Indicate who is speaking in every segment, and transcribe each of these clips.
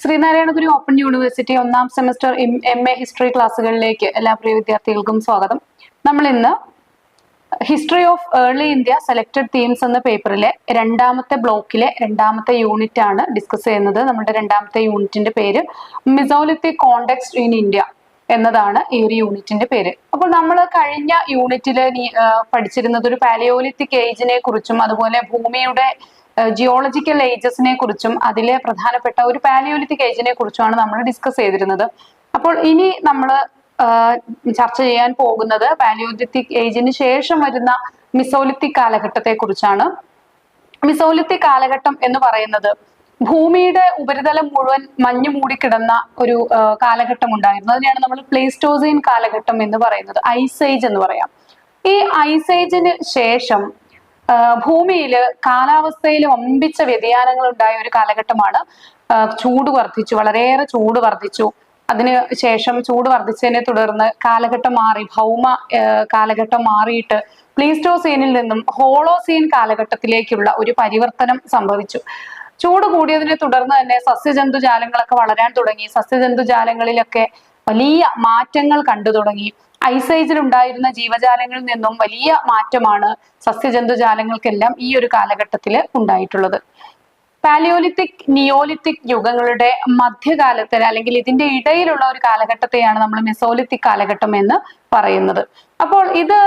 Speaker 1: Sree Narayana Guru open university ഒന്നാം semester MA history ക്ലാസ്സുകളിലേക്ക് എല്ലാ പ്രിയ വിദ്യാർത്ഥികൾക്കും സ്വാഗതം. നമ്മൾ ഇന്ന് history of early India selected themes എന്ന പേപ്പറിലെ രണ്ടാമത്തെ ബ്ലോക്കിലെ രണ്ടാമത്തെ യൂണിറ്റ് ആണ് ഡിസ്കസ് ചെയ്യുന്നത്. നമ്മുടെ രണ്ടാമത്തെ യൂണിറ്റിന്റെ പേര് മെസോലിത്തിക് കോണ്ടെക്സ്റ്റ് ഇൻ ഇന്ത്യ എന്നതാണ് ഈ ഒരു യൂണിറ്റിന്റെ പേര്. അപ്പോൾ നമ്മൾ കഴിഞ്ഞ യൂണിറ്റിൽ പഠിച്ചിരുന്നത് ഒരു പാലിയോലിത്തിക് ഏജിനെ കുറിച്ചും അതുപോലെ ഭൂമിയുടെ ജിയോളജിക്കൽ ഏജസിനെ കുറിച്ചും അതിലെ പ്രധാനപ്പെട്ട ഒരു പാലിയോലിത്തിക് ഏജിനെ കുറിച്ചുമാണ് നമ്മൾ ഡിസ്കസ് ചെയ്തിരുന്നത്. അപ്പോൾ ഇനി നമ്മൾ ചർച്ച ചെയ്യാൻ പോകുന്നത് പാലിയോലിത്തിക് ഏജിന് ശേഷം വരുന്ന മിസോലിത്തിക് കാലഘട്ടത്തെ കുറിച്ചാണ്. മിസോലിത്തിക് കാലഘട്ടം എന്ന് പറയുന്നത് ഭൂമിയുടെ ഉപരിതലം മുഴുവൻ മഞ്ഞു മൂടിക്കിടന്ന ഒരു കാലഘട്ടം ഉണ്ടായിരുന്നു. അതിനെയാണ് നമ്മൾ പ്ലേസ്റ്റോസിയൻ കാലഘട്ടം എന്ന് പറയുന്നത്, ഐസ് ഏജ് എന്ന് പറയാം. ഈ ഐസ് ഏജിന് ശേഷം ഭൂമിയിൽ കാലാവസ്ഥയിൽ വമ്പിച്ച വ്യതിയാനങ്ങൾ ഉണ്ടായ ഒരു കാലഘട്ടമാണ്. ചൂട് വർദ്ധിച്ചു, വളരെയേറെ ചൂട് വർദ്ധിച്ചു. അതിന് ശേഷം ചൂട് വർദ്ധിച്ചതിനെ തുടർന്ന് കാലഘട്ടം മാറി, ഭൗമ കാലഘട്ടം മാറിയിട്ട് പ്ലീസ്റ്റോസീനിൽ നിന്നും ഹോളോസീൻ കാലഘട്ടത്തിലേക്കുള്ള ഒരു പരിവർത്തനം സംഭവിച്ചു. ചൂട് കൂടിയതിനെ തുടർന്ന് തന്നെ സസ്യജന്തുജാലങ്ങളൊക്കെ വളരാൻ തുടങ്ങി. സസ്യജന്തുജാലങ്ങളിലൊക്കെ വലിയ മാറ്റങ്ങൾ കണ്ടു തുടങ്ങി. ഐസ് ഏജിൽ ഉണ്ടായിരുന്ന ജീവജാലങ്ങളിൽ നിന്നും വലിയ മാറ്റമാണ് സസ്യജന്തുജാലങ്ങൾക്കെല്ലാം ഈ ഒരു കാലഘട്ടത്തിൽ ഉണ്ടായിട്ടുള്ളത്. പാലിയോലിത്തിക് നിയോലിത്തിക് യുഗങ്ങളുടെ മധ്യകാലത്തിന് അല്ലെങ്കിൽ ഇതിന്റെ ഇടയിലുള്ള ഒരു കാലഘട്ടത്തെയാണ് നമ്മൾ മെസോലിത്തിക് കാലഘട്ടം എന്ന് പറയുന്നത്. അപ്പോൾ ഇത്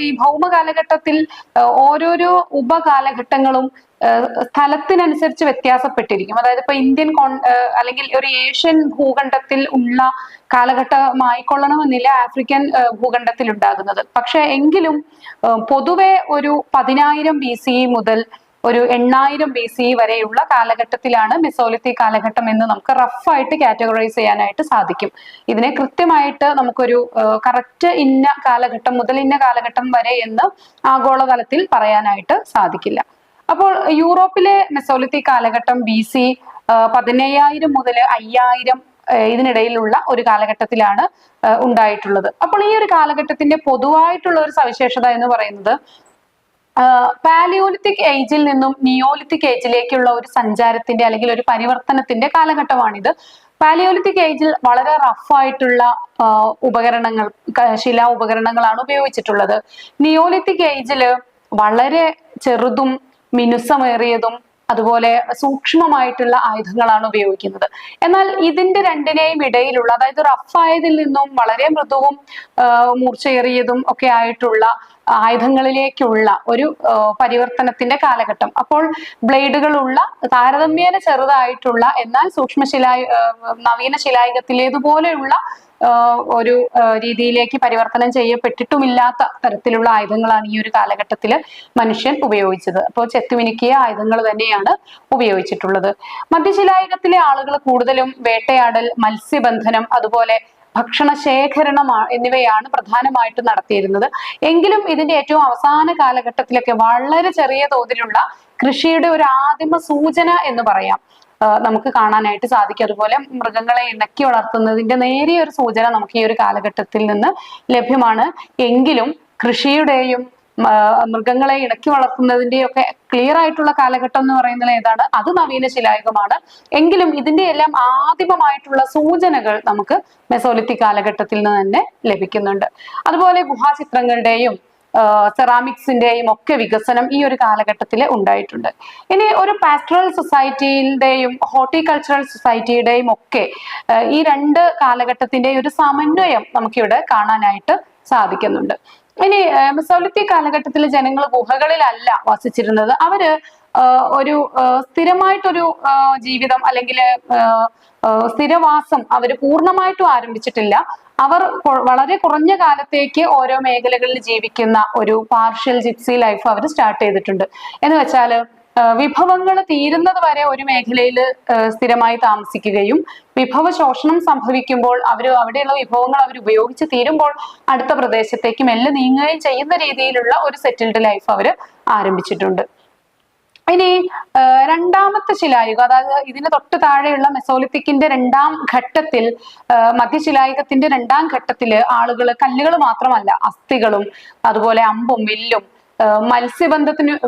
Speaker 1: ഈ ഭൗമ കാലഘട്ടത്തിൽ ഓരോരോ ഉപകാലഘട്ടങ്ങളും സ്ഥലത്തിനനുസരിച്ച് വ്യത്യാസപ്പെട്ടിരിക്കും. അതായത് ഇപ്പൊ ഇന്ത്യൻ അല്ലെങ്കിൽ ഒരു ഏഷ്യൻ ഭൂഖണ്ഡത്തിൽ ഉള്ള കാലഘട്ടമായിക്കൊള്ളണമെന്നില്ല ആഫ്രിക്കൻ ഭൂഖണ്ഡത്തിൽ ഉണ്ടാകുന്നത്. പക്ഷെ എങ്കിലും പൊതുവെ ഒരു 10,000 BC മുതൽ ഒരു 8,000 BC വരെയുള്ള കാലഘട്ടത്തിലാണ് മെസോലിത്തിക് കാലഘട്ടം എന്ന് നമുക്ക് റഫായിട്ട് കാറ്റഗറൈസ് ചെയ്യാനായിട്ട് സാധിക്കും. ഇതിനെ കൃത്യമായിട്ട് നമുക്കൊരു കറക്റ്റ് ഇന്ന കാലഘട്ടം മുതൽ ഇന്ന കാലഘട്ടം വരെ എന്ന് ആഗോളതലത്തിൽ പറയാനായിട്ട് സാധിക്കില്ല. അപ്പോൾ യൂറോപ്പിലെ മെസോലിത്തിക് കാലഘട്ടം BC 15,000 മുതൽ 5,000 ഇതിനിടയിലുള്ള ഒരു കാലഘട്ടത്തിലാണ് ഉണ്ടായിട്ടുള്ളത്. അപ്പോൾ ഈ ഒരു കാലഘട്ടത്തിന്റെ പൊതുവായിട്ടുള്ള ഒരു സവിശേഷത എന്ന് പറയുന്നത് പാലിയോലിത്തിക് ഏജിൽ നിന്നും നിയോലിത്തിക് ഏജിലേക്കുള്ള ഒരു സഞ്ചാരത്തിന്റെ അല്ലെങ്കിൽ ഒരു പരിവർത്തനത്തിന്റെ കാലഘട്ടമാണിത്. പാലിയോലിത്തിക് ഏജിൽ വളരെ റഫായിട്ടുള്ള ഉപകരണങ്ങൾ, ശിലാ ഉപകരണങ്ങളാണ് ഉപയോഗിച്ചിട്ടുള്ളത്. നിയോലിത്തിക് ഏജില് വളരെ ചെറുതും മിനുസമേറിയതും അതുപോലെ സൂക്ഷ്മമായിട്ടുള്ള ആയുധങ്ങളാണ് ഉപയോഗിക്കുന്നത്. എന്നാൽ ഇതിന്റെ രണ്ടിനെയും ഇടയിലുള്ള, അതായത് റഫായതിൽ നിന്നും വളരെ മൃദുവും മൂർച്ചയേറിയതും ഒക്കെ ആയിട്ടുള്ള ആയുധങ്ങളിലേക്കുള്ള ഒരു പരിവർത്തനത്തിന്റെ കാലഘട്ടം. അപ്പോൾ ബ്ലേഡുകളുള്ള താരതമ്യേന ചെറുതായിട്ടുള്ള എന്നാൽ നവീന ശിലായുഗത്തിലേതുപോലെയുള്ള ഒരു രീതിയിലേക്ക് പരിവർത്തനം ചെയ്യപ്പെട്ടിട്ടുമില്ലാത്ത തരത്തിലുള്ള ആയുധങ്ങളാണ് ഈ ഒരു കാലഘട്ടത്തിൽ മനുഷ്യൻ ഉപയോഗിച്ചത്. അപ്പോൾ ചെത്തുമിനുക്കിയ ആയുധങ്ങൾ തന്നെയാണ് ഉപയോഗിച്ചിട്ടുള്ളത്. മധ്യശിലായുഗത്തിലെ ആളുകൾ കൂടുതലും വേട്ടയാടൽ, മത്സ്യബന്ധനം, അതുപോലെ ഭക്ഷണ ശേഖരണം എന്നിവയാണ് പ്രധാനമായിട്ടും നടത്തിയിരുന്നത്. എങ്കിലും ഇതിന്റെ ഏറ്റവും അവസാന കാലഘട്ടത്തിലൊക്കെ വളരെ ചെറിയ തോതിലുള്ള കൃഷിയുടെ ഒരു ആദിമ സൂചന എന്ന് പറയാം നമുക്ക് കാണാനായിട്ട് സാധിക്കും. അതുപോലെ മൃഗങ്ങളെ ഇണക്കി വളർത്തുന്നതിന്റെ നേരിയ ഒരു സൂചന നമുക്ക് ഈ ഒരു കാലഘട്ടത്തിൽ നിന്ന് ലഭ്യമാണ്. എങ്കിലും കൃഷിയുടെയും മൃഗങ്ങളെ ഇണക്കി വളർത്തുന്നതിന്റെയും ഒക്കെ ക്ലിയർ ആയിട്ടുള്ള കാലഘട്ടം എന്ന് പറയുന്നത് ഏതാണ്? അത് നവീന ശിലായുഗമാണ്. എങ്കിലും ഇതിന്റെ എല്ലാം ആദിമമായിട്ടുള്ള സൂചനകൾ നമുക്ക് മെസോലിത്തിക് കാലഘട്ടത്തിൽ നിന്ന് തന്നെ ലഭിക്കുന്നുണ്ട്. അതുപോലെ ഗുഹാചിത്രങ്ങളുടെയും സെറാമിക്സിന്റെയും ഒക്കെ വികസനം ഈ ഒരു കാലഘട്ടത്തിൽ ഉണ്ടായിട്ടുണ്ട്. ഇനി ഒരു പാസ്റ്ററൽ സൊസൈറ്റിയുടെയും ഹോർട്ടിക്കൾച്ചറൽ സൊസൈറ്റിയുടെയും ഒക്കെ ഈ രണ്ട് കാലഘട്ടത്തിന്റെ ഒരു സമന്വയം നമുക്കിവിടെ കാണാനായിട്ട് സാധിക്കുന്നുണ്ട്. ഇനി മെസോലിത്തിക് കാലഘട്ടത്തിൽ ജനങ്ങൾ ഗുഹകളിലല്ല വസിച്ചിരുന്നത്. അവര് ഒരു സ്ഥിരമായിട്ടൊരു ജീവിതം അല്ലെങ്കിൽ സ്ഥിരവാസം അവര് പൂർണ്ണമായിട്ടും ആരംഭിച്ചിട്ടില്ല. അവർ വളരെ കുറഞ്ഞ കാലത്തേക്ക് ഓരോ മേഖലകളിൽ ജീവിക്കുന്ന ഒരു പാർഷ്യൽ ജിപ്സി ലൈഫ് അവർ സ്റ്റാർട്ട് ചെയ്തിട്ടുണ്ട്. എന്ന് വെച്ചാല് വിഭവങ്ങൾ തീരുന്നത് വരെ ഒരു മേഖലയിൽ സ്ഥിരമായി താമസിക്കുകയും വിഭവ ശോഷണം സംഭവിക്കുമ്പോൾ അവിടെയുള്ള വിഭവങ്ങൾ അവർ ഉപയോഗിച്ച് തീരുമ്പോൾ അടുത്ത പ്രദേശത്തേക്ക് മെല്ലെ നീങ്ങുകയും ചെയ്യുന്ന രീതിയിലുള്ള ഒരു സെറ്റിൽഡ് ലൈഫ് അവർ ആരംഭിച്ചിട്ടുണ്ട്. ഇനി രണ്ടാമത്തെ ശിലായുഗം, അതായത് ഇതിന് തൊട്ട് താഴെയുള്ള മെസോലിത്തിക്കിന്റെ രണ്ടാം ഘട്ടത്തിൽ, മധ്യശിലായുഗത്തിന്റെ രണ്ടാം ഘട്ടത്തില് ആളുകൾ കല്ലുകൾ മാത്രമല്ല അസ്ഥികളും അതുപോലെ അമ്പും വില്ലും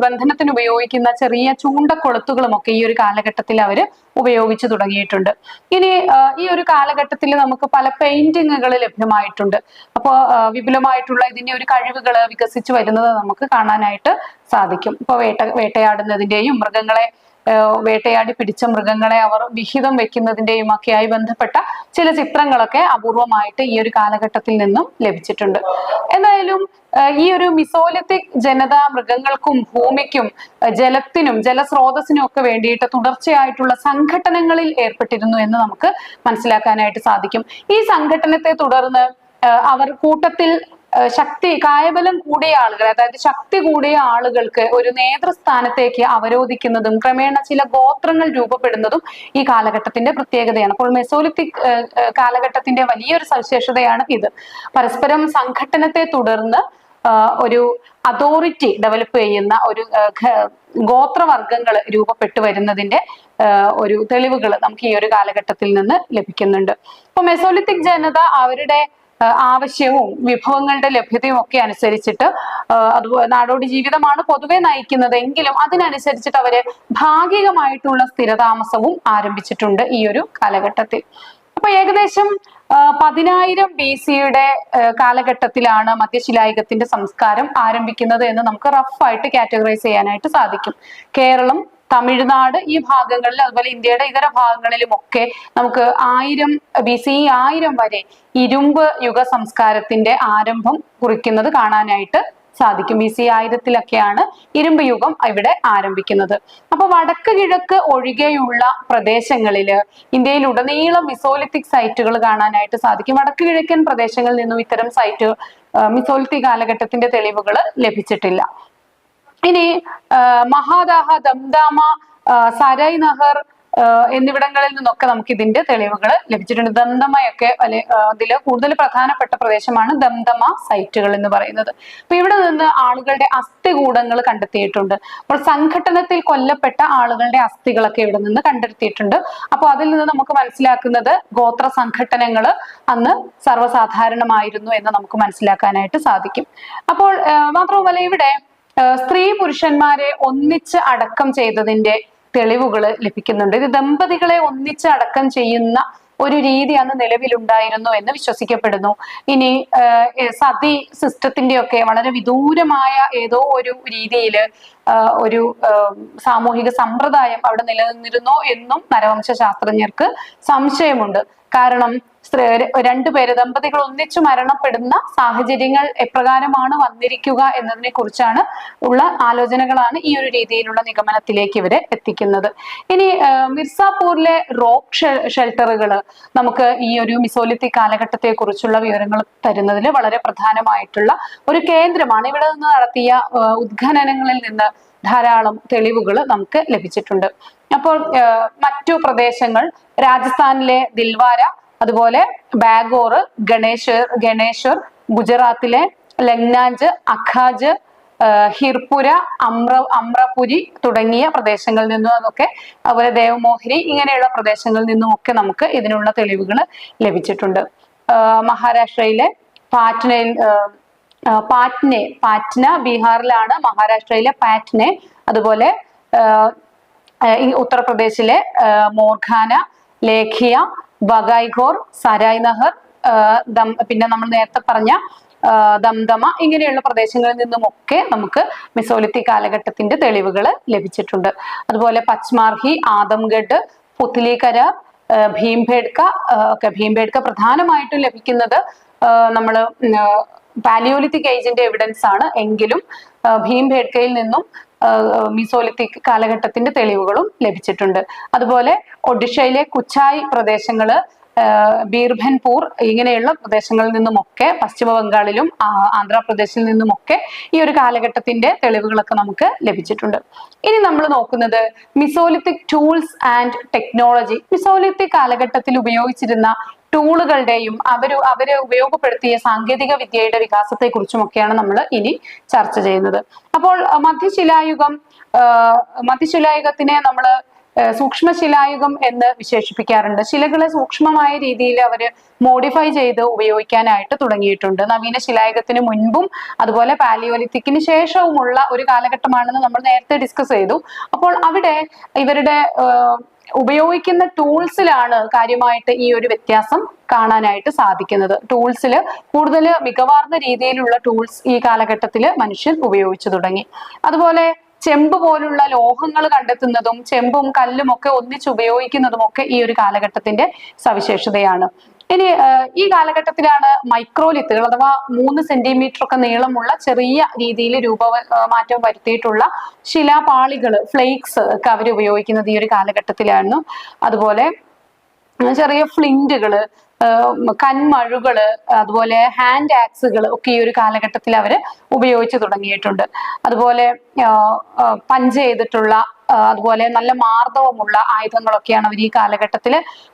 Speaker 1: ബന്ധനത്തിന് ഉപയോഗിക്കുന്ന ചെറിയ ചൂണ്ടക്കൊളുത്തുകളും ഒക്കെ ഈ ഒരു കാലഘട്ടത്തിൽ അവർ ഉപയോഗിച്ചു തുടങ്ങിയിട്ടുണ്ട്. ഇനി ഈ ഒരു കാലഘട്ടത്തിൽ നമുക്ക് പല പെയിന്റിങ്ങുകൾ ലഭ്യമായിട്ടുണ്ട്. അപ്പോൾ വിപുലമായിട്ടുള്ള ഇതിന്റെ ഒരു കഴിവുകൾ വികസിച്ചു വരുന്നത് നമുക്ക് കാണാനായിട്ട് സാധിക്കും. ഇപ്പൊ വേട്ടയാടുന്നതിന്റെയും മൃഗങ്ങളെ വേട്ടയാടി പിടിച്ച മൃഗങ്ങളെ അവർ വിഹിതം വെക്കുന്നതിന്റെയും ഒക്കെയായി ബന്ധപ്പെട്ട ചില ചിത്രങ്ങളൊക്കെ അപൂർവമായിട്ട് ഈ ഒരു കാലഘട്ടത്തിൽ നിന്നും ലഭിച്ചിട്ടുണ്ട്. എന്തായാലും ഈ ഒരു മിസോലിത്തിക് ജനത മൃഗങ്ങൾക്കും ഭൂമിക്കും ജലത്തിനും ജലസ്രോതസ്സിനും ഒക്കെ വേണ്ടിയിട്ട് തുടർച്ചയായിട്ടുള്ള സംഘട്ടനങ്ങളിൽ ഏർപ്പെട്ടിരുന്നു എന്ന് നമുക്ക് മനസ്സിലാക്കാനായിട്ട് സാധിക്കും. ഈ സംഘട്ടനത്തെ തുടർന്ന് അവർ കൂട്ടത്തിൽ കായബലം കൂടിയ ആളുകൾ, അതായത് ശക്തി കൂടിയ ആളുകൾക്ക് ഒരു നേതൃസ്ഥാനത്തേക്ക് അവരോധിക്കുന്നതും ക്രമേണ ചില ഗോത്രങ്ങൾ രൂപപ്പെടുന്നതും ഈ കാലഘട്ടത്തിന്റെ പ്രത്യേകതയാണ്. അപ്പോൾ മെസോലിത്തിക് കാലഘട്ടത്തിന്റെ വലിയൊരു സവിശേഷതയാണ് ഇത്. പരസ്പരം സംഘട്ടനത്തെ തുടർന്ന് ഒരു അതോറിറ്റി ഡെവലപ്പ് ചെയ്യുന്ന ഒരു ഗോത്രവർഗങ്ങൾ രൂപപ്പെട്ടു വരുന്നതിന്റെ ഒരു തെളിവുകൾ നമുക്ക് ഈ ഒരു കാലഘട്ടത്തിൽ നിന്ന് ലഭിക്കുന്നുണ്ട്. ഇപ്പൊ മെസോലിത്തിക് ജനത അവരുടെ ആവശ്യവും വിഭവങ്ങളുടെ ലഭ്യതയും ഒക്കെ അനുസരിച്ചിട്ട് അതുപോലെ നാടോടി ജീവിതമാണ് പൊതുവെ നയിക്കുന്നത് എങ്കിലും അതിനനുസരിച്ചിട്ട് അവര് ഭാഗികമായിട്ടുള്ള സ്ഥിരതാമസവും ആരംഭിച്ചിട്ടുണ്ട് ഈ ഒരു കാലഘട്ടത്തിൽ. അപ്പൊ ഏകദേശം 10,000 BC കാലഘട്ടത്തിലാണ് മധ്യശിലായുഗത്തിന്റെ സംസ്കാരം ആരംഭിക്കുന്നത് എന്ന് നമുക്ക് റഫായിട്ട് കാറ്റഗറൈസ് ചെയ്യാനായിട്ട് സാധിക്കും. കേരളം, തമിഴ്നാട് ഈ ഭാഗങ്ങളിൽ, അതുപോലെ ഇന്ത്യയുടെ ഇതര ഭാഗങ്ങളിലും ഒക്കെ നമുക്ക് 1000 BC 1000 വരെ ഇരുമ്പ് യുഗ സംസ്കാരത്തിന്റെ ആരംഭം കുറിക്കുന്നത് കാണാനായിട്ട് സാധിക്കും. BC 1000-ലൊക്കെയാണ് ഇരുമ്പ് യുഗം ഇവിടെ ആരംഭിക്കുന്നത്. അപ്പൊ വടക്ക് കിഴക്ക് ഒഴികെയുള്ള പ്രദേശങ്ങളില് ഇന്ത്യയിൽ ഉടനീളം മിസോലിത്തിക് സൈറ്റുകൾ കാണാനായിട്ട് സാധിക്കും. വടക്ക് കിഴക്കൻ പ്രദേശങ്ങളിൽ നിന്നും ഇത്തരം സൈറ്റുകൾ മിസോലിത്തിക് കാലഘട്ടത്തിന്റെ തെളിവുകൾ ലഭിച്ചിട്ടില്ല. ഇനി മഹാദാഹ, ദംദാമ, സരൈ നഹർ എന്നിവിടങ്ങളിൽ നിന്നൊക്കെ നമുക്ക് ഇതിന്റെ തെളിവുകൾ ലഭിച്ചിട്ടുണ്ട്. ദംദമയൊക്കെ അതിൽ കൂടുതൽ പ്രധാനപ്പെട്ട പ്രദേശമാണ് ദംദമ സൈറ്റുകൾ എന്ന് പറയുന്നത്. അപ്പൊ ഇവിടെ നിന്ന് ആളുകളുടെ അസ്ഥികൂടങ്ങൾ കണ്ടെത്തിയിട്ടുണ്ട്. അപ്പോൾ സംഘട്ടനത്തിൽ കൊല്ലപ്പെട്ട ആളുകളുടെ അസ്ഥികളൊക്കെ ഇവിടെ നിന്ന് കണ്ടെത്തിയിട്ടുണ്ട്. അപ്പോൾ അതിൽ നിന്ന് നമുക്ക് മനസ്സിലാക്കുന്നത് ഗോത്ര സംഘട്ടനങ്ങൾ അന്ന് സർവ്വസാധാരണമായിരുന്നു എന്ന് നമുക്ക് മനസ്സിലാക്കാനായിട്ട് സാധിക്കും. അപ്പോൾ മാത്രവുമല്ല ഇവിടെ സ്ത്രീ പുരുഷന്മാരെ ഒന്നിച്ച് അടക്കം ചെയ്തതിന്റെ തെളിവുകൾ ലഭിക്കുന്നുണ്ട്. ഇത് ദമ്പതികളെ ഒന്നിച്ച് അടക്കം ചെയ്യുന്ന ഒരു രീതി അന്ന് നിലവിലുണ്ടായിരുന്നു എന്ന് വിശ്വസിക്കപ്പെടുന്നു. ഇനി സതി സിസ്റ്റത്തിന്റെ ഒക്കെ വളരെ വിദൂരമായ ഏതോ ഒരു രീതിയിൽ ഒരു സാമൂഹിക സമ്പ്രദായം അവിടെ നിലനിന്നിരുന്നോ എന്നും നരവംശ ശാസ്ത്രജ്ഞർക്ക് സംശയമുണ്ട്. കാരണം രണ്ടുപേര് ദമ്പതികൾ ഒന്നിച്ചു മരണപ്പെടുന്ന സാഹചര്യങ്ങൾ എപ്രകാരമാണ് വന്നിരിക്കുക എന്നതിനെ കുറിച്ചാണ് ഉള്ള ആലോചനകളാണ് ഈ ഒരു രീതിയിലുള്ള നിഗമനത്തിലേക്ക് ഇവരെ എത്തിക്കുന്നത്. ഇനി മിർസാപൂരിലെ റോക്ക് ഷെൽട്ടറുകൾ നമുക്ക് ഈ ഒരു മിസോലിത്തിക് കാലഘട്ടത്തെ കുറിച്ചുള്ള വിവരങ്ങൾ തരുന്നതിൽ വളരെ പ്രധാനമായിട്ടുള്ള ഒരു കേന്ദ്രമാണ്. ഇവിടെ നിന്ന് നടത്തിയ ഉദ്ഖനനങ്ങളിൽ നിന്ന് ധാരാളം തെളിവുകൾ നമുക്ക് ലഭിച്ചിട്ടുണ്ട്. അപ്പോൾ മറ്റു പ്രദേശങ്ങൾ രാജസ്ഥാനിലെ ദിൽവാര, അതുപോലെ ബാഗോർ, ഗണേശ്വർ, ഗുജറാത്തിലെ ലഗ്നാജ്, അഖാജ്, ഹിർപുര, അമ്രപുരി തുടങ്ങിയ പ്രദേശങ്ങളിൽ നിന്നും അതൊക്കെ, അതുപോലെ ദേവമോഹിനി ഇങ്ങനെയുള്ള പ്രദേശങ്ങളിൽ നിന്നും ഒക്കെ നമുക്ക് ഇതിനുള്ള തെളിവുകൾ ലഭിച്ചിട്ടുണ്ട്. മഹാരാഷ്ട്രയിലെ പാറ്റ്ന ബീഹാറിലാണ്, മഹാരാഷ്ട്രയിലെ പാറ്റ്നെ, അതുപോലെ ഉത്തർപ്രദേശിലെ മോർഖാന, ലേഖിയ, ബഗൈഖോർ, സരായ് നഹർ, പിന്നെ നമ്മൾ നേരത്തെ പറഞ്ഞ ദംദമ ഇങ്ങനെയുള്ള പ്രദേശങ്ങളിൽ നിന്നുമൊക്കെ നമുക്ക് മിസോലിത്തിക് കാലഘട്ടത്തിന്റെ തെളിവുകൾ ലഭിച്ചിട്ടുണ്ട്. അതുപോലെ പച്മാർഹി, ആദംഗഡ്, പുത്ലികര, ഭീംബേഡ്ക ഒക്കെ. ഭീംബേഡ്ക പ്രധാനമായിട്ടും ലഭിക്കുന്നത് നമ്മൾ പാലിയോലിത്തിക് ഏജിന്റെ എവിഡൻസ് ആണ് എങ്കിലും ഭീംബേഡ്കയിൽ നിന്നും മിസോലിത്തിക് കാലഘട്ടത്തിന്റെ തെളിവുകളും ലഭിച്ചിട്ടുണ്ട്. അതുപോലെ ഒഡീഷയിലെ കുച്ചായ് പ്രദേശങ്ങള്, ബീർഭൻപൂർ ഇങ്ങനെയുള്ള പ്രദേശങ്ങളിൽ നിന്നുമൊക്കെ, പശ്ചിമ ബംഗാളിലും ആന്ധ്രാപ്രദേശിൽ നിന്നുമൊക്കെ ഈ ഒരു കാലഘട്ടത്തിന്റെ തെളിവുകളൊക്കെ നമുക്ക് ലഭിച്ചിട്ടുണ്ട്. ഇനി നമ്മൾ നോക്കുന്നത് Mesolithic tools and technology. Mesolithic കാലഘട്ടത്തിൽ ഉപയോഗിച്ചിരുന്ന ടൂളുകളുടെയും അവരെ ഉപയോഗപ്പെടുത്തിയ സാങ്കേതിക വിദ്യയുടെ വികാസത്തെ കുറിച്ചുമൊക്കെയാണ് നമ്മൾ ഇനി ചർച്ച ചെയ്യുന്നത്. അപ്പോൾ മധ്യശിലായുഗത്തിനെ നമ്മൾ സൂക്ഷ്മശിലായുഗം എന്ന് വിശേഷിപ്പിക്കാറുണ്ട്. ശിലകളെ സൂക്ഷ്മമായ രീതിയിൽ അവര് മോഡിഫൈ ചെയ്ത് ഉപയോഗിക്കാനായിട്ട് തുടങ്ങിയിട്ടുണ്ട്. നവീന ശിലായുഗത്തിന് മുൻപും അതുപോലെ പാലിയോലിത്തിക്കിന് ശേഷവുമുള്ള ഒരു കാലഘട്ടമാണെന്ന് നമ്മൾ നേരത്തെ ഡിസ്കസ് ചെയ്തു. അപ്പോൾ അവിടെ ഇവരുടെ ഉപയോഗിക്കുന്ന ടൂൾസിലാണ് കാര്യമായിട്ട് ഈ ഒരു വ്യത്യാസം കാണാനായിട്ട് സാധിക്കുന്നത്. ടൂൾസിൽ കൂടുതൽ മികവാർന്ന രീതിയിലുള്ള ടൂൾസ് ഈ കാലഘട്ടത്തിൽ മനുഷ്യൻ ഉപയോഗിച്ചു തുടങ്ങി. അതുപോലെ ചെമ്പ് പോലുള്ള ലോഹങ്ങൾ കണ്ടെത്തുന്നതും ചെമ്പും കല്ലും ഒക്കെ ഒന്നിച്ച് ഉപയോഗിക്കുന്നതും ഒക്കെ ഈ ഒരു കാലഘട്ടത്തിന്റെ സവിശേഷതയാണ്. ഇനി ഈ കാലഘട്ടത്തിലാണ് മൈക്രോലിത്തുകൾ അഥവാ 3 സെന്റിമീറ്റർ ഒക്കെ നീളമുള്ള ചെറിയ രീതിയിൽ മാറ്റം വരുത്തിയിട്ടുള്ള ശിലാപാളികൾ, ഫ്ലേക്സ് ഒക്കെ അവർ ഉപയോഗിക്കുന്നത് ഈ ഒരു കാലഘട്ടത്തിലായിരുന്നു. അതുപോലെ ചെറിയ ഫ്ലിന്റുകള്, കന്മഴുകള്, അതുപോലെ ഹാൻഡ് ആക്സുകൾ ഒക്കെ ഈ ഒരു കാലഘട്ടത്തിൽ അവര് ഉപയോഗിച്ച് തുടങ്ങിയിട്ടുണ്ട്. അതുപോലെ പഞ്ച് ചെയ്തിട്ടുള്ള അതുപോലെ നല്ല മാർദ്ദവമുള്ള ആയുധങ്ങളൊക്കെയാണ് അവർ ഈ കാലഘട്ടത്തിൽ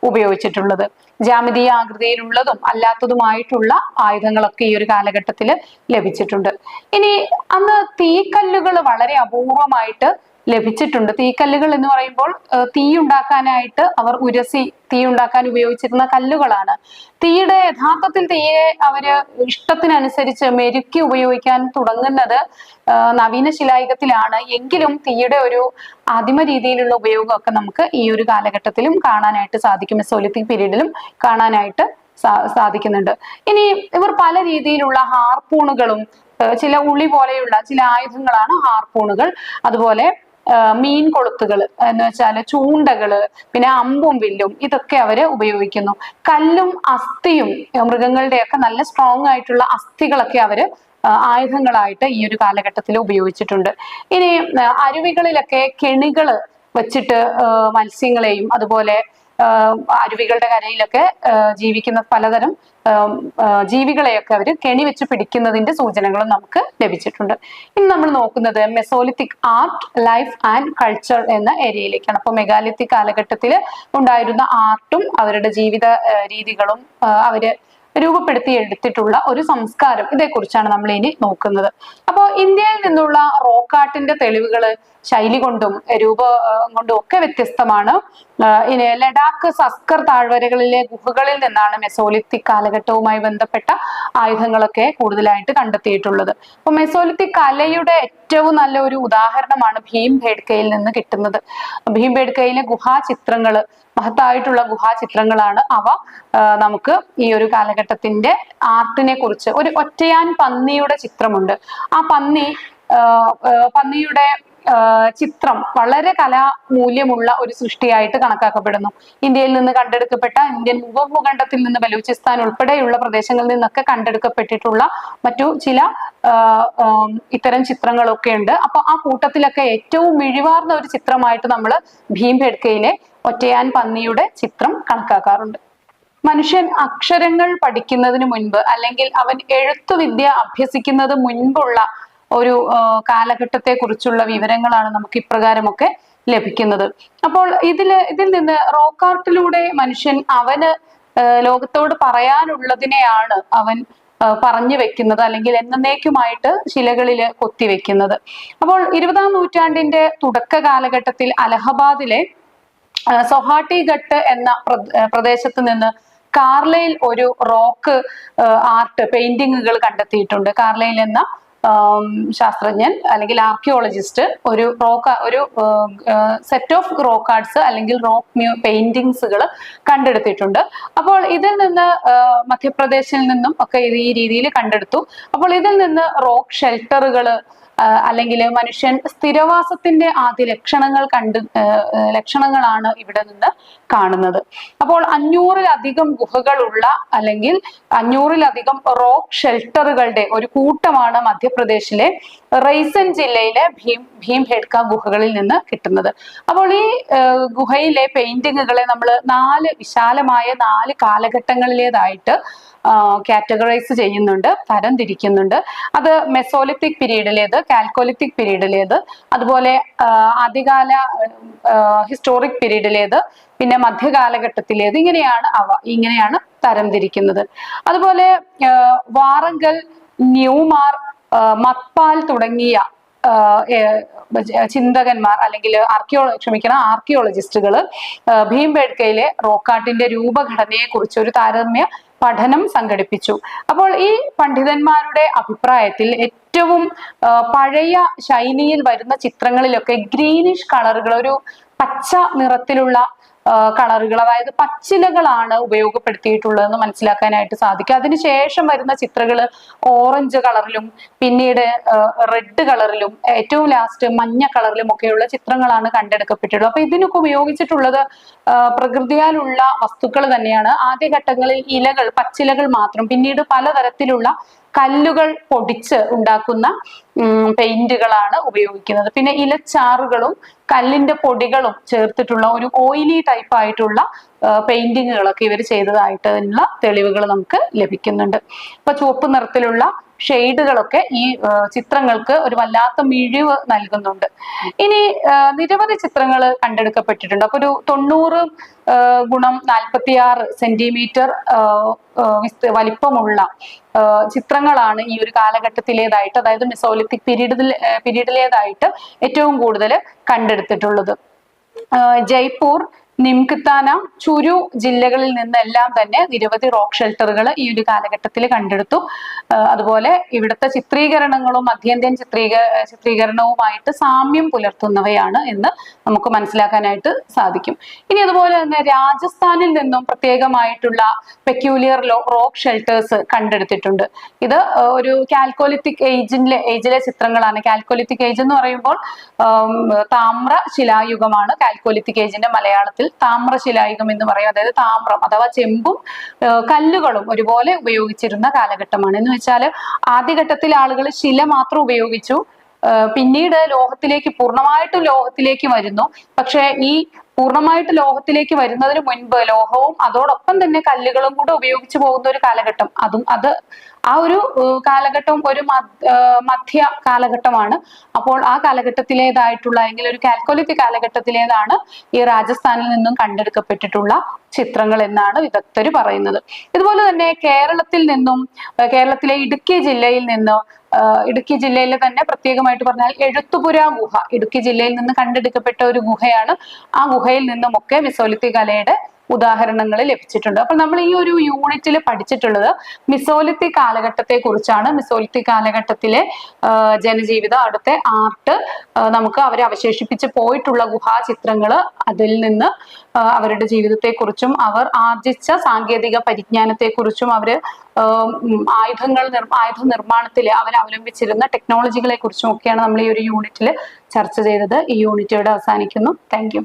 Speaker 1: ഉപയോഗിച്ചിട്ടുള്ളത്. ജാമിതീയ ആകൃതിയിലുള്ളതും അല്ലാത്തതുമായിട്ടുള്ള ആയുധങ്ങളൊക്കെ ഈ ഒരു കാലഘട്ടത്തിൽ ലഭിച്ചിട്ടുണ്ട്. ഇനി അന്ന് തീക്കല്ലുകൾ വളരെ അപൂർവമായിട്ട് ലഭിച്ചിട്ടുണ്ട്. തീക്കല്ലുകൾ എന്ന് പറയുമ്പോൾ തീ ഉണ്ടാക്കാനായിട്ട് അവർ ഉരസി തീ ഉണ്ടാക്കാൻ ഉപയോഗിച്ചിരുന്ന കല്ലുകളാണ്. യഥാർത്ഥത്തിൽ തീയെ അവര് ഇഷ്ടത്തിനനുസരിച്ച് മെരുക്കി ഉപയോഗിക്കാൻ തുടങ്ങുന്നത് നവീന ശിലായുഗത്തിലാണ്. എങ്കിലും തീയുടെ ഒരു ആദിമ രീതിയിലുള്ള ഉപയോഗമൊക്കെ നമുക്ക് ഈ ഒരു കാലഘട്ടത്തിലും കാണാനായിട്ട് സാധിക്കും. മെസോലിത്തിക് പീരീഡിലും കാണാനായിട്ട് സാധിക്കുന്നുണ്ട്. ഇനി ഇവർ പല രീതിയിലുള്ള ഹാർപൂണുകളും ചില ഉളി പോലെയുള്ള ചില ആയുധങ്ങളാണ് ഹാർപൂണുകൾ. അതുപോലെ മീൻ കൊളുത്തുകൾ എന്ന് വെച്ചാൽ ചൂണ്ടകള്, പിന്നെ അമ്പും വില്ലും, ഇതൊക്കെ അവര് ഉപയോഗിക്കുന്നു. കല്ലും അസ്ഥിയും മൃഗങ്ങളുടെയൊക്കെ നല്ല സ്ട്രോങ് ആയിട്ടുള്ള അസ്ഥികളൊക്കെ അവര് ആയുധങ്ങളായിട്ട് ഈ ഒരു കാലഘട്ടത്തിൽ ഉപയോഗിച്ചിട്ടുണ്ട്. ഇനി അരുവികളിലൊക്കെ കെണികള് വെച്ചിട്ട് മത്സ്യങ്ങളെയും അതുപോലെ അരുവികളുടെ കരയിലൊക്കെ ജീവിക്കുന്ന പലതരം ജീവികളെയൊക്കെ അവർ കെണി വെച്ച് പിടിക്കുന്നതിന്റെ സൂചനകളും നമുക്ക് ലഭിച്ചിട്ടുണ്ട്. ഇനി നമ്മൾ നോക്കുന്നത് Mesolithic art, life and culture എന്ന ഏരിയയിലേക്കാണ്. അപ്പൊ മെഗാലിത്തിക് കാലഘട്ടത്തിൽ ഉണ്ടായിരുന്ന ആർട്ടും അവരുടെ ജീവിത രീതികളും അവര് രൂപപ്പെടുത്തി എടുത്തിട്ടുള്ള ഒരു സംസ്കാരം, ഇതേക്കുറിച്ചാണ് നമ്മൾ ഇനി നോക്കുന്നത്. അപ്പോൾ ഇന്ത്യയിൽ നിന്നുള്ള റോക്ക് ആർട്ടിന്റെ തെളിവുകൾ ശൈലി കൊണ്ടും കൊണ്ടും ഒക്കെ വ്യത്യസ്തമാണ്. ഇനി ലഡാക്ക്, സസ്കർ താഴ്വരകളിലെ ഗുഹകളിൽ നിന്നാണ് മെസോലിത്തിക് കാലഘട്ടവുമായി ബന്ധപ്പെട്ട ആയുധങ്ങളൊക്കെ കൂടുതലായിട്ട് കണ്ടെത്തിയിട്ടുള്ളത്. അപ്പൊ മെസോലിത്തിക് കലയുടെ ഏറ്റവും നല്ല ഒരു ഉദാഹരണമാണ് ഭീംബേഡ്കയിൽ നിന്ന് കിട്ടുന്നത്. ഭീംബേഡ്കയിലെ ഗുഹാചിത്രങ്ങള്, മഹത്തായിട്ടുള്ള ഗുഹാചിത്രങ്ങളാണ് അവ. നമുക്ക് ഈ ഒരു കാലഘട്ടത്തിന്റെ ആർട്ടിനെ കുറിച്ച് ഒരു ഒറ്റയാൻ പന്നിയുടെ ചിത്രമുണ്ട്. ആ പന്നിയുടെ ചിത്രം വളരെ കലാമൂല്യമുള്ള ഒരു സൃഷ്ടിയായിട്ട് കണക്കാക്കപ്പെടുന്നു. ഇന്ത്യയിൽ നിന്ന് കണ്ടെടുക്കപ്പെട്ട, ഇന്ത്യൻ ഉപഭൂഖണ്ഡത്തിൽ നിന്ന് ബലൂചിസ്ഥാൻ ഉൾപ്പെടെയുള്ള പ്രദേശങ്ങളിൽ നിന്നൊക്കെ കണ്ടെടുക്കപ്പെട്ടിട്ടുള്ള മറ്റു ചില ഇത്തരം ചിത്രങ്ങളൊക്കെ ഉണ്ട്. അപ്പൊ ആ കൂട്ടത്തിലൊക്കെ ഏറ്റവും മിഴിവാർന്ന ഒരു ചിത്രമായിട്ട് നമ്മൾ ഭീംബേഡ്കയിലെ ഒറ്റയാൻ പന്നിയുടെ ചിത്രം കണക്കാക്കാറുണ്ട്. മനുഷ്യൻ അക്ഷരങ്ങൾ പഠിക്കുന്നതിന് മുൻപ് അല്ലെങ്കിൽ അവൻ എഴുത്തുവിദ്യ അഭ്യസിക്കുന്നത് മുൻപുള്ള ഒരു കാലഘട്ടത്തെ കുറിച്ചുള്ള വിവരങ്ങളാണ് നമുക്ക് ഇപ്രകാരമൊക്കെ ലഭിക്കുന്നത്. അപ്പോൾ ഇതിൽ നിന്ന് റോക്ക് ആർട്ടിലൂടെ മനുഷ്യൻ അവന് ലോകത്തോട് പറയാനുള്ളതിനെയാണ് അവൻ പറഞ്ഞു വെക്കുന്നത്, അല്ലെങ്കിൽ എന്നേക്കുമായിട്ട് ശിലകളില് കൊത്തിവെക്കുന്നത്. അപ്പോൾ 20-ാം നൂറ്റാണ്ടിന്റെ തുടക്ക കാലഘട്ടത്തിൽ അലഹബാദിലെ സൊഹാട്ടി ഘട്ട് എന്ന പ്രദേശത്ത് നിന്ന് കാർലൈൽ ഒരു റോക്ക് ആർട്ട് പെയിന്റിങ്ങുകൾ കണ്ടെത്തിയിട്ടുണ്ട്. കാർലൈൽ എന്ന ശാസ്ത്രജ്ഞൻ അല്ലെങ്കിൽ ആർക്കിയോളജിസ്റ്റ് ഒരു സെറ്റ് ഓഫ് റോക്ക് ആർട്സ് അല്ലെങ്കിൽ റോക്ക് പെയിന്റിങ്സുകൾ കണ്ടെടുത്തിട്ടുണ്ട്. അപ്പോൾ ഇതിൽ നിന്ന് മധ്യപ്രദേശിൽ നിന്നും ഒക്കെ ഈ രീതിയിൽ കണ്ടെടുത്തു. അപ്പോൾ ഇതിൽ നിന്ന് റോക്ക് ഷെൽട്ടറുകൾ അല്ലെങ്കിൽ മനുഷ്യൻ സ്ഥിരവാസത്തിന്റെ ആദ്യ ലക്ഷണങ്ങളാണ് ഇവിടെ നിന്ന് കാണുന്നത്. അപ്പോൾ 500-ലധികം ഗുഹകളുള്ള അല്ലെങ്കിൽ 500-ലധികം റോക്ക് ഷെൽട്ടറുകളുടെ ഒരു കൂട്ടമാണ് മധ്യപ്രദേശിലെ റൈസൻ ജില്ലയിലെ ഭീംബേഡ്ക ഗുഹകളിൽ നിന്ന് കിട്ടുന്നത്. അപ്പോൾ ഈ ഗുഹയിലെ പെയിന്റിങ്ങുകളെ നമ്മൾ വിശാലമായ 4 കാലഘട്ടങ്ങളിലേതായിട്ട് കാറ്റഗറൈസ് ചെയ്യുന്നുണ്ട്, തരംതിരിക്കുന്നുണ്ട്. അത് മെസോലിത്തിക് പീരീഡിലേത്, കാൽക്കോലിത്തിക് പീരീഡിലേത്, അതുപോലെ ആദ്യകാല ഹിസ്റ്റോറിക് പീരീഡിലേത്, പിന്നെ മധ്യകാലഘട്ടത്തിലേത്, ഇങ്ങനെയാണ് തരംതിരിക്കുന്നത്. അതുപോലെ വാറങ്കൽ, ന്യൂമാർ, മത്പാൽ തുടങ്ങിയ ചിന്തകന്മാർ അല്ലെങ്കിൽ ആർക്കിയോളജിസ്റ്റുകൾ ഭീംബേഡ്കയിലെ റോക്കാട്ടിന്റെ രൂപഘടനയെ കുറിച്ച് ഒരു താരതമ്യ പഠനം സംഘടിപ്പിച്ചു. അപ്പോൾ ഈ പണ്ഡിതന്മാരുടെ അഭിപ്രായത്തിൽ ഏറ്റവും പഴയ ശൈലിയിൽ വരുന്ന ചിത്രങ്ങളിലൊക്കെ ഗ്രീനിഷ് കളറുകൾ, ഒരു പച്ച നിറത്തിലുള്ള കളറുകൾ, അതായത് പച്ചിലകളാണ് ഉപയോഗപ്പെടുത്തിയിട്ടുള്ളതെന്ന് മനസ്സിലാക്കാനായിട്ട് സാധിക്കും. അതിനുശേഷം വരുന്ന ചിത്രങ്ങള് ഓറഞ്ച് കളറിലും പിന്നീട് റെഡ് കളറിലും ഏറ്റവും ലാസ്റ്റ് മഞ്ഞ കളറിലും ഒക്കെയുള്ള ചിത്രങ്ങളാണ് കണ്ടെടുക്കപ്പെട്ടിട്ടുള്ളത്. അപ്പൊ ഇതിനൊക്കെ ഉപയോഗിച്ചിട്ടുള്ളത് പ്രകൃതിയാലുള്ള വസ്തുക്കൾ തന്നെയാണ്. ആദ്യഘട്ടങ്ങളിൽ ഇലകൾ, പച്ചിലകൾ മാത്രം, പിന്നീട് പലതരത്തിലുള്ള കല്ലുകൾ പൊടിച്ച് ഉണ്ടാക്കുന്ന പെയിന്റുകളാണ് ഉപയോഗിക്കുന്നത്. പിന്നെ ഇലച്ചാറുകളും കല്ലിന്റെ പൊടികളും ചേർത്തിട്ടുള്ള ഒരു ഓയിലി ടൈപ്പ് ആയിട്ടുള്ള പെയിന്റിങ്ങുകളൊക്കെ ഇവർ ചെയ്തതായിട്ടുള്ള തെളിവുകൾ നമുക്ക് ലഭിക്കുന്നുണ്ട്. ഇപ്പൊ ചുവപ്പ് നിറത്തിലുള്ള ഷെയ്ഡുകളൊക്കെ ഈ ചിത്രങ്ങൾക്ക് ഒരു വല്ലാത്ത മിഴിവ് നൽകുന്നുണ്ട്. ഇനി നിരവധി ചിത്രങ്ങൾ കണ്ടെടുക്കപ്പെട്ടിട്ടുണ്ട്. അപ്പൊ ഒരു 90x46 സെന്റിമീറ്റർ വലിപ്പമുള്ള ചിത്രങ്ങളാണ് ഈ ഒരു കാലഘട്ടത്തിലേതായിട്ട്, അതായത് മെസോലിത്തിക് പീരീഡിലേതായിട്ട് ഏറ്റവും കൂടുതൽ കണ്ടെടുത്തിട്ടുള്ളത്. ജയ്പൂർ, നിംഖ്താന, ചുരു ജില്ലകളിൽ നിന്നെല്ലാം തന്നെ നിരവധി റോക്ക് ഷെൽട്ടറുകൾ ഈ ഒരു കാലഘട്ടത്തിൽ കണ്ടെടുത്തു. അതുപോലെ ഇവിടുത്തെ ചിത്രീകരണങ്ങളും മധ്യേന്ത്യൻ ചിത്രീകരണവുമായിട്ട് സാമ്യം പുലർത്തുന്നവയാണ് എന്ന് നമുക്ക് മനസ്സിലാക്കാനായിട്ട് സാധിക്കും. ഇനി അതുപോലെ തന്നെ രാജസ്ഥാനിൽ നിന്നും പ്രത്യേകമായിട്ടുള്ള പെക്യൂലിയർ റോക്ക് ഷെൽട്ടേഴ്സ് കണ്ടെടുത്തിട്ടുണ്ട്. ഇത് ഒരു കാൽക്കോലിത്തിക് ഏജിലെ ചിത്രങ്ങളാണ്. കാൽക്കോലിത്തിക് ഏജ് എന്ന് പറയുമ്പോൾ താമ്ര ശിലായുഗമാണ് കാൽക്കോലിത്തിക് ഏജിന്റെ മലയാളത്തിൽ താമ്രശിലായുഗം എന്ന് പറയും. അതായത് താമ്രം അഥവാ ചെമ്പും കല്ലുകളും ഒരുപോലെ ഉപയോഗിച്ചിരുന്ന കാലഘട്ടമാണ്. എന്ന് വെച്ചാൽ ആദ്യഘട്ടത്തിൽ ആളുകൾ ശില മാത്രം ഉപയോഗിച്ചു, പിന്നീട് പൂർണ്ണമായിട്ടും ലോഹത്തിലേക്ക് വരുന്നു. പക്ഷെ ഈ പൂർണ്ണമായിട്ട് ലോഹത്തിലേക്ക് വരുന്നതിന് മുൻപ് ലോഹവും അതോടൊപ്പം തന്നെ കല്ലുകളും കൂടെ ഉപയോഗിച്ചു പോകുന്ന ഒരു കാലഘട്ടം, ആ ഒരു കാലഘട്ടം ഒരു മധ്യ കാലഘട്ടമാണ്. അപ്പോൾ ആ കാലഘട്ടത്തിലേതായിട്ടുള്ള അല്ലെങ്കിൽ ഒരു കാൽക്കോലിത്തിക് കാലഘട്ടത്തിലേതാണ് ഈ രാജസ്ഥാനിൽ നിന്നും കണ്ടെടുക്കപ്പെട്ടിട്ടുള്ള ചിത്രങ്ങൾ എന്നാണ് വിദഗ്ധർ പറയുന്നത്. ഇതുപോലെ തന്നെ കേരളത്തിലെ ഇടുക്കി ജില്ലയിലെ തന്നെ പ്രത്യേകമായിട്ട് പറഞ്ഞാൽ എഴുത്തുപുര ഗുഹ ഇടുക്കി ജില്ലയിൽ നിന്ന് കണ്ടെടുക്കപ്പെട്ട ഒരു ഗുഹയാണ്. ആ ഗുഹയിൽ നിന്നുമൊക്കെ മെസോലിത്തിക് കലയുടെ ഉദാഹരണങ്ങൾ ലഭിച്ചിട്ടുണ്ട്. അപ്പൊ നമ്മൾ ഈ ഒരു യൂണിറ്റിൽ പഠിച്ചിട്ടുള്ളത് മിസോലിത്തിക് കാലഘട്ടത്തെ കുറിച്ചാണ്. മിസോലിത്തിക് കാലഘട്ടത്തിലെ ജനജീവിതം, അവിടുത്തെ ആർട്ട്, നമുക്ക് അവരെ അവശേഷിപ്പിച്ച് പോയിട്ടുള്ള ഗുഹാചിത്രങ്ങള്, അതിൽ നിന്ന് അവരുടെ ജീവിതത്തെക്കുറിച്ചും അവർ ആർജിച്ച സാങ്കേതിക പരിജ്ഞാനത്തെക്കുറിച്ചും അവര് ആയുധ നിർമ്മാണത്തിൽ അവർ അവലംബിച്ചിരുന്ന ടെക്നോളജികളെ കുറിച്ചും ഒക്കെയാണ് നമ്മൾ ഈ ഒരു യൂണിറ്റിൽ ചർച്ച ചെയ്തത്. ഈ യൂണിറ്റ് ഇവിടെ അവസാനിക്കുന്നു. Thank you.